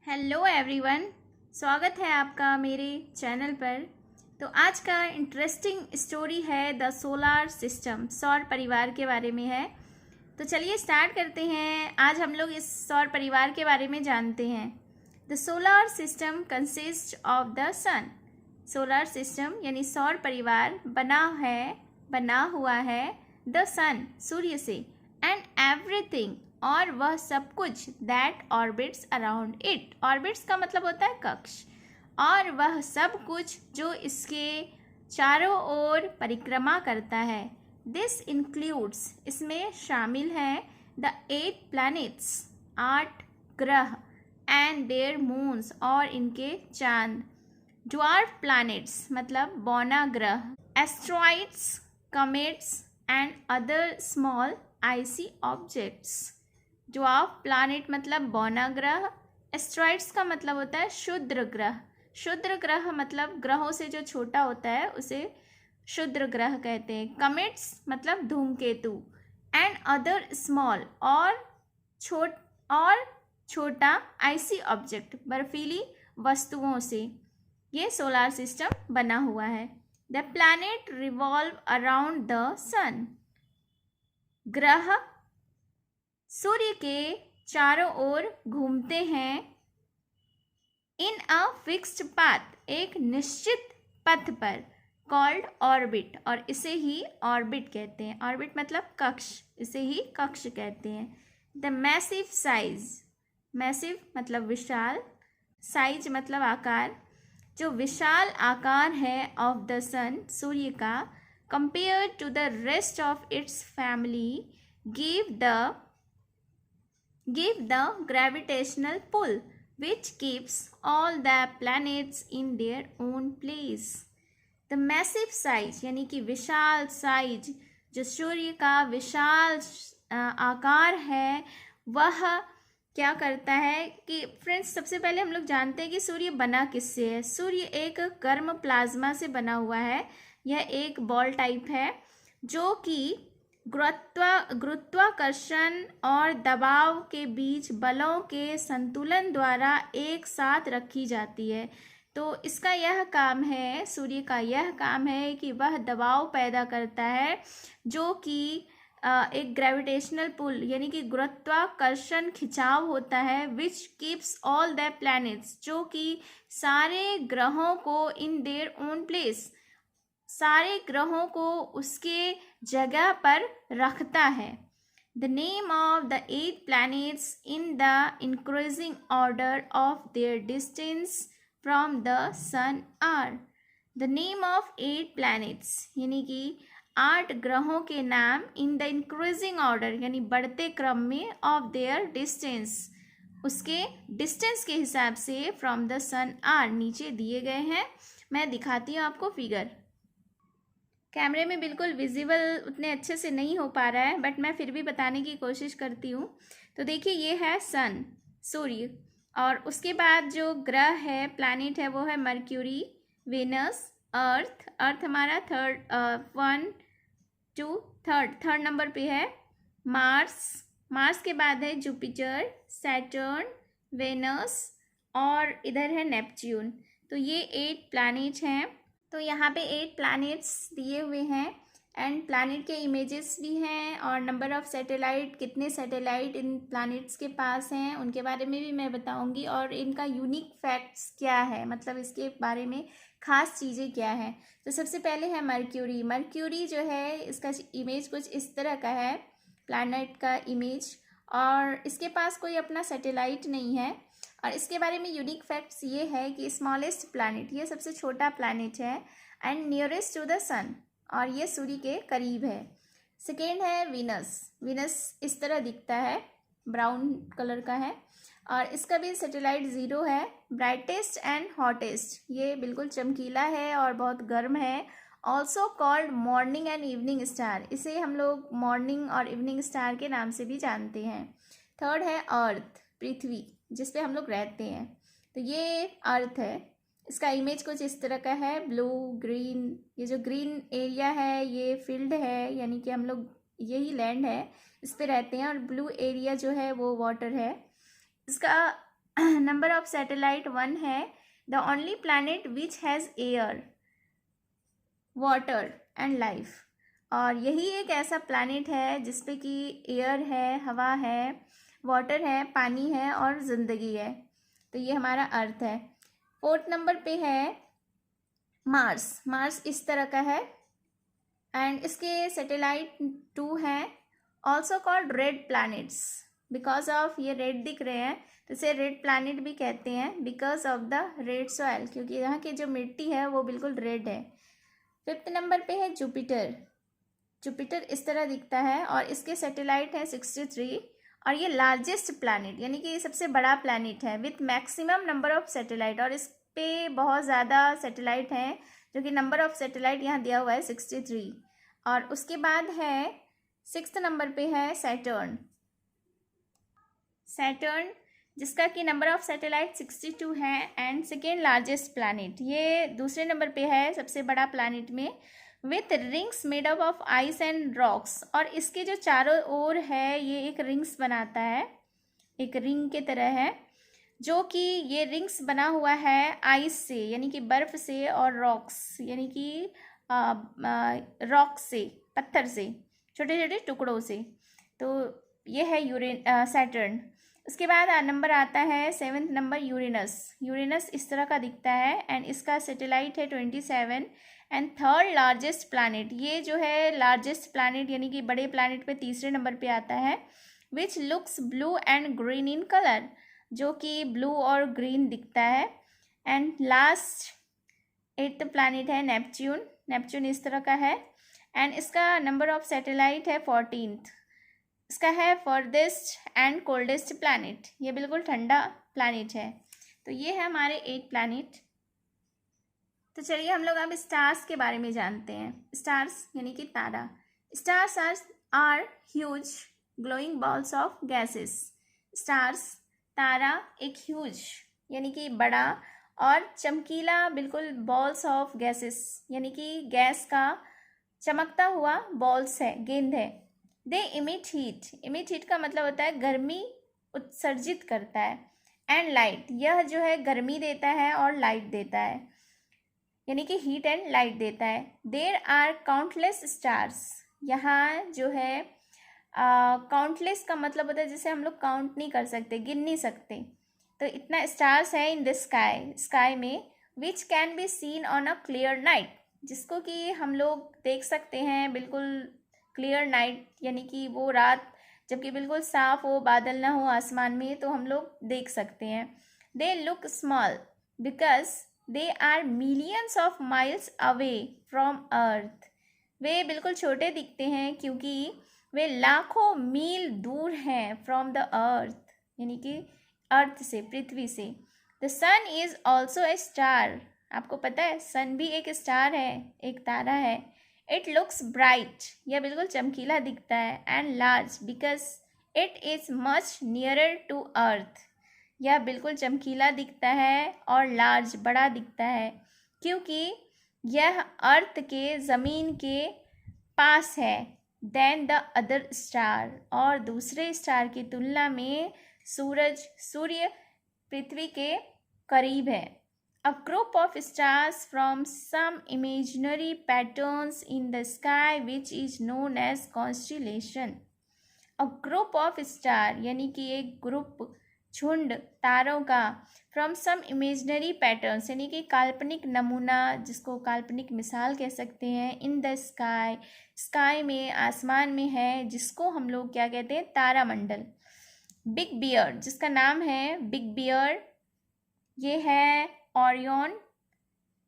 Hello everyone, स्वागत है आपका मेरे चैनल पर। तो आज का इंटरेस्टिंग स्टोरी है द सोलार सिस्टम, सौर परिवार के बारे में है। तो चलिए स्टार्ट करते हैं। आज हम लोग इस सौर परिवार के बारे में जानते हैं। The solar system consist of the sun. Solar system यानी सौर परिवार बना हुआ है द सन, सूर्य से, एंड एवरीथिंग, और वह सब कुछ, that orbits around it. Orbits का मतलब होता है कक्ष, और वह सब कुछ जो इसके चारों ओर परिक्रमा करता है। दिस इंक्लूड्स, इसमें शामिल है, द 8 प्लैनेट्स, 8 ग्रह, एंड देयर मून्स, और इनके चांद। ड्वार्फ प्लैनेट्स मतलब बौना ग्रह, asteroids, comets and other small icy objects. Dwarf planet मतलब बौना ग्रह, एस्ट्रॉइड्स का मतलब होता है क्षुद्र ग्रह। क्षुद्र ग्रह मतलब ग्रहों से जो छोटा होता है उसे क्षुद्र ग्रह कहते हैं। कमेट्स मतलब धूमकेतु, एंड अदर स्मॉल, और छोटा आइसी ऑब्जेक्ट, बर्फीली वस्तुओं से ये सोलार सिस्टम बना हुआ है। The planet revolve around the sun. ग्रह सूर्य के चारों ओर घूमते हैं। इन अ फिक्स्ड पाथ, एक निश्चित पथ पर, कॉल्ड ऑर्बिट, और इसे ही ऑर्बिट कहते हैं। ऑर्बिट मतलब कक्ष, इसे ही कक्ष कहते हैं। द मैसिव साइज, मैसिव मतलब विशाल, साइज मतलब आकार, जो विशाल आकार है ऑफ द सन, सूर्य का, compare to the rest of its family, give the gravitational pull which keeps all the planets in their own place. The massive size यानी कि विशाल साइज, जो सूर्य का विशाल आकार है, वह क्या करता है कि फ्रेंड्स, सबसे पहले हम लोग जानते हैं कि सूर्य बना किससे है। सूर्य एक गर्म प्लाज्मा से बना हुआ है। यह एक बॉल टाइप है जो कि गुरुत्वाकर्षण और दबाव के बीच बलों के संतुलन द्वारा एक साथ रखी जाती है। तो इसका यह काम है, सूर्य का यह काम है कि वह दबाव पैदा करता है जो कि एक ग्रेविटेशनल पुल यानी कि गुरुत्वाकर्षण खिंचाव होता है, which keeps all the planets, जो कि सारे ग्रहों को इन देयर ओन प्लेस, सारे ग्रहों को उसके जगह पर रखता है। The name of the 8 planets in the increasing order of their distance from the sun are. The name of 8 planets यानी कि 8 ग्रहों के नाम इन द इंक्रीजिंग ऑर्डर यानी बढ़ते क्रम में, ऑफ देयर डिस्टेंस, उसके डिस्टेंस के हिसाब से, फ्रॉम द सन आर, नीचे दिए गए हैं। मैं दिखाती हूँ आपको फिगर। कैमरे में बिल्कुल विजिबल उतने अच्छे से नहीं हो पा रहा है, बट मैं फिर भी बताने की कोशिश करती हूँ। तो देखिए, ये है सन, सूर्य, और उसके बाद जो ग्रह है, प्लैनेट है, वो है मर्क्यूरी, वेनस, अर्थ। अर्थ हमारा थर्ड नंबर पे है। मार्स के बाद है जुपिटर, सैटर्न, वेनस, और इधर है नेपच्यून। तो ये 8 प्लैनेट हैं। तो यहाँ पे 8 प्लैनेट्स दिए हुए हैं, एंड प्लैनेट के इमेजेस भी हैं, और नंबर ऑफ सैटेलाइट, कितने सैटेलाइट इन प्लैनेट्स के पास हैं, उनके बारे में भी मैं बताऊंगी, और इनका यूनिक फैक्ट्स क्या है, मतलब इसके बारे में खास चीज़ें क्या हैं। तो सबसे पहले है मर्क्यूरी। मर्क्यूरी जो है, इसका इमेज कुछ इस तरह का है, प्लैनेट का इमेज, और इसके पास कोई अपना सैटेलाइट नहीं है। और इसके बारे में यूनिक फैक्ट्स ये है कि स्मॉलेस्ट प्लैनेट, ये सबसे छोटा प्लैनेट है, एंड नियरेस्ट टू द सन, और ये सूर्य के करीब है। सेकेंड है वीनस। वीनस इस तरह दिखता है, ब्राउन कलर का है, और इसका भी सैटेलाइट 0 है। ब्राइटेस्ट एंड हॉटेस्ट, ये बिल्कुल चमकीला है और बहुत गर्म है। Also called morning and evening star, इसे हम लोग मॉर्निंग और इवनिंग स्टार के नाम से भी जानते हैं। थर्ड है अर्थ, पृथ्वी, जिस पे हम लोग रहते हैं। तो ये अर्थ है, इसका इमेज कुछ इस तरह का है, ब्लू ग्रीन। ये जो ग्रीन एरिया है ये फील्ड है, यानी कि हम लोग, यही लैंड है, इस पे रहते हैं, और ब्लू एरिया जो है वो वाटर है। इसका नंबर ऑफ सैटेलाइट 1 है। The only planet which has air, water and life. और यही एक ऐसा प्लैनेट है जिसपे कि एयर है, हवा है, वाटर है, पानी है और ज़िंदगी है। तो ये हमारा अर्थ है। 4th नंबर पे है मार्स। मार्स इस तरह का है एंड इसके सैटेलाइट 2 हैं, also called red planets because of ये रेड दिख रहे हैं तो इसे रेड प्लैनेट भी कहते हैं because of the red soil, क्योंकि यहाँ की जो मिट्टी है वो बिल्कुल रेड है। 5th नंबर पे है जुपिटर। जुपिटर इस तरह दिखता है और इसके सैटेलाइट है 63 और ये लार्जेस्ट प्लैनेट यानी कि सबसे बड़ा प्लैनेट है with maximum number of satellite. और इस पे बहुत ज़्यादा सैटेलाइट हैं जो कि नंबर ऑफ सैटेलाइट यहाँ दिया हुआ है 63। और उसके बाद है 6th नंबर पे है सैटर्न। सैटर्न जिसका कि नंबर ऑफ सैटेलाइट 62 है एंड सेकेंड लार्जेस्ट प्लैनेट। ये दूसरे नंबर पे है सबसे बड़ा प्लैनेट में with rings made up of ice and rocks. और इसके जो चारों ओर है ये एक रिंग्स बनाता है, एक रिंग के तरह है, जो कि ये रिंग्स बना हुआ है आइस से यानी कि बर्फ़ से और रॉक्स यानी कि रॉक से, पत्थर से, छोटे छोटे टुकड़ों से। तो ये है सैटर्न। उसके बाद नंबर आता है 7th नंबर यूरेनस। यूरेनस इस तरह का दिखता है एंड इसका सैटेलाइट है 27 एंड थर्ड लार्जेस्ट प्लैनेट। ये जो है लार्जेस्ट प्लैनेट यानी कि बड़े प्लैनेट पे तीसरे नंबर पे आता है which looks blue and green in colour, जो कि ब्लू और ग्रीन दिखता है। एंड लास्ट 8th प्लैनेट है नेपच्यून। नेपच्यून इस तरह का है एंड इसका नंबर ऑफ सैटेलाइट है 14th। इसका है फर्देस्ट एंड कोल्डेस्ट प्लैनेट, ये बिल्कुल ठंडा प्लैनेट है। तो ये है हमारे 8 प्लैनेट। तो चलिए हम लोग अब स्टार्स के बारे में जानते हैं। स्टार्स यानी कि तारा। Stars are huge glowing balls of gases. Stars तारा एक ह्यूज यानी कि बड़ा और चमकीला बिल्कुल बॉल्स ऑफ गैसेस यानी कि गैस का चमकता हुआ बॉल्स है, गेंद है। दे इमिट हीट। इमिट हीट का मतलब होता है गर्मी उत्सर्जित करता है एंड लाइट। यह जो है गर्मी देता है और लाइट देता है यानी कि हीट एंड लाइट देता है। There are countless stars. यहाँ जो है काउंटलेस का मतलब होता है जिसे हम लोग काउंट नहीं कर सकते, गिन नहीं सकते। तो इतना स्टार्स है इन द स्काई, स्काई में, which can be seen on a clear night, जिसको कि हम लोग देख सकते हैं बिल्कुल क्लियर नाइट यानी कि वो रात जबकि बिल्कुल साफ हो, बादल ना हो आसमान में, तो हम लोग देख सकते हैं। They look small because they are millions of miles away from earth. वे बिल्कुल छोटे दिखते हैं क्योंकि वे लाखों मील दूर हैं फ्रॉम द अर्थ यानी कि अर्थ से, पृथ्वी से। The sun is also a star. आपको पता है सन भी एक स्टार है, एक तारा है। इट लुक्स ब्राइट, यह बिल्कुल चमकीला दिखता है, and large because it is much nearer to earth. यह बिल्कुल चमकीला दिखता है और लार्ज, बड़ा दिखता है क्योंकि यह अर्थ के, ज़मीन के पास है देन द अदर स्टार, और दूसरे स्टार की तुलना में सूर्य पृथ्वी के करीब है। A group of stars from some imaginary patterns in the sky which is known as constellation. A group of star यानी कि एक ग्रुप, झुंड तारों का, फ्रॉम सम इमेजनरी पैटर्न्स यानी कि काल्पनिक नमूना, जिसको काल्पनिक मिसाल कह सकते हैं, इन द स्काई, स्काई में, आसमान में है, जिसको हम लोग क्या कहते हैं, तारामंडल। बिग बियर जिसका नाम है बिग बियर, ये है Orion.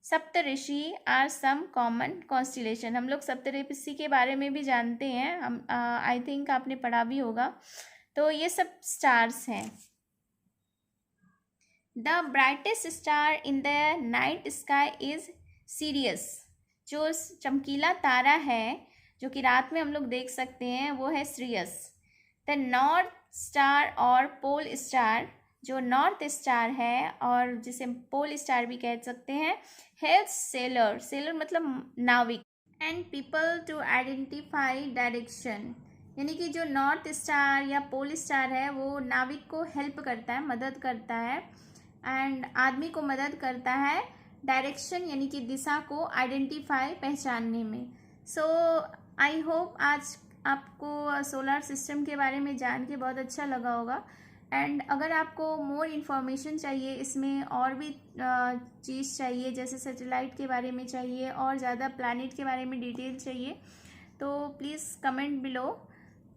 Saptarishi are some common constellation. हम लोग सप्तऋषि के बारे में भी जानते हैं, हम आई थिंक आपने पढ़ा भी होगा। तो ये सब स्टार्स हैं। The brightest star in the night sky is serious. जो चमकीला तारा है जो कि रात में हम लोग देख सकते हैं वो है सीरियस। द नॉर्थ स्टार और पोल स्टार, जो नॉर्थ स्टार है और जिसे पोल स्टार भी कह सकते हैं, हेल्प्स सेलर, सेलर मतलब नाविक, and people to identify direction. यानी कि जो नॉर्थ स्टार या पोल स्टार है वो नाविक को हेल्प करता है, मदद करता है, एंड आदमी को मदद करता है डायरेक्शन यानी कि दिशा को आइडेंटिफाई पहचानने में। सो आई होप आज आपको सोलर सिस्टम के बारे में जान के बहुत अच्छा लगा होगा। एंड अगर आपको मोर इन्फॉर्मेशन चाहिए, इसमें और भी चीज़ चाहिए, जैसे सैटेलाइट के बारे में चाहिए और ज़्यादा प्लैनेट के बारे में डिटेल चाहिए, तो प्लीज़ कमेंट बिलो,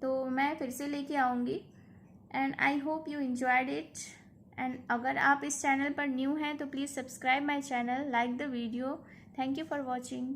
तो मैं फिर से लेके आऊँगी। And I hope you enjoyed it. And अगर आप इस चैनल पर न्यू हैं तो please subscribe my channel, like the video. Thank you for watching.